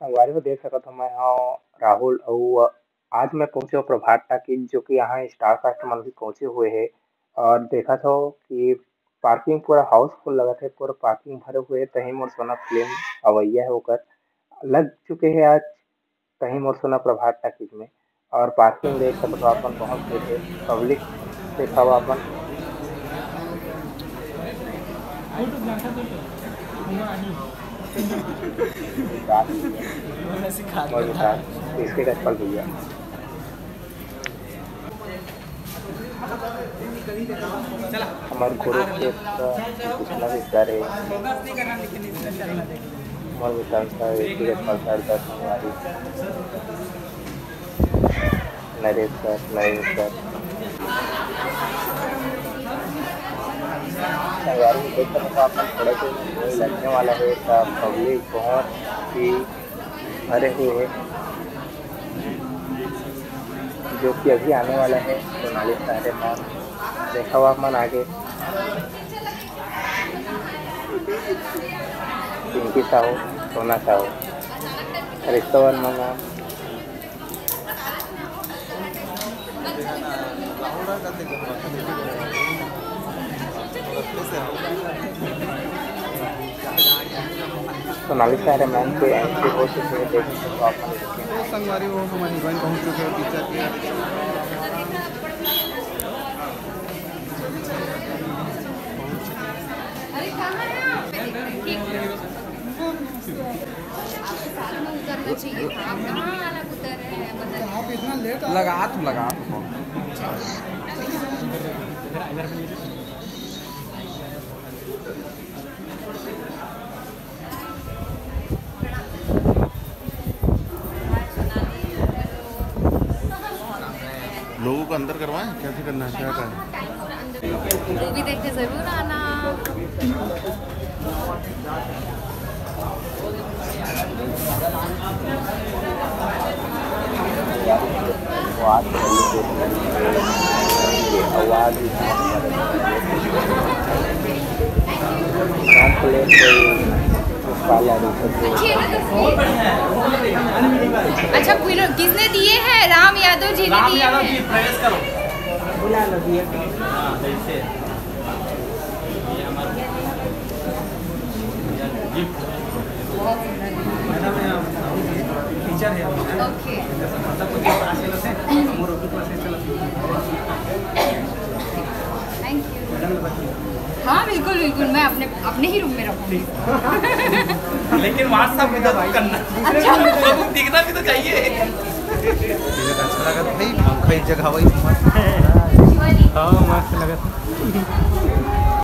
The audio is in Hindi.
संगवारी को देख सकत हो मैं हव राहुल अउ आज मैं पहुँचे हो प्रभात टॉकीज जो कि यहाँ स्टार कास्ट मन भी पहुँचे हुए हे और देखत हो कि पार्किंग पूरा हाउसफुल लगत हे पूरा पार्किंग भरे हुए हे तही मोर सोना फिल्म अवइया हे ओकर लग चुके हे आज कहीं मोर सोना प्रभात टॉकीज में और पार्किंग देख सकत हो अपन बहुत तेज हे पब्लिक देखावा अपन इसके का फल भैया हमारे कुरुक्षेत्र पिछला विस्तार है हमारे विस्तार का व्यक्तिगत फल संगवारी नरेश सर संगवारी में देख सकते हो आप थोड़ा से लगने वाला है पब्लिक बहुत ही भरे हुए है जो कि अभी आने वाला है सोनाली सारे मैम देखा हुआ मन आगे पिंकी साहू सोना साहू रिश्ता वर्मा मैम सोनाली सारे मैम के एंट्री हो चुके हैं देखने को आप संगवारी वो हमारी हीरोइन पहुंच चुके हैं टीचर के आप इतना लेट लगा लोगों को अंदर करवाएं कैसे करना है क्या करना मूवी देखने जरूर आना। अच्छा किसने दिए हैं? राम यादव जी ने दिए हैं। प्रवेश करो बुला लो दिए टीचर है ओके थैंक यू। हाँ बिल्कुल बिल्कुल मैं अपने ही रूम में रखूँगी लेकिन व्हाट्सएप विदाउट करना अच्छा लोगों दिखना भी तो चाहिए। अच्छा लगा भाई पंखा एक जगह वही हाँ मस्त लगा।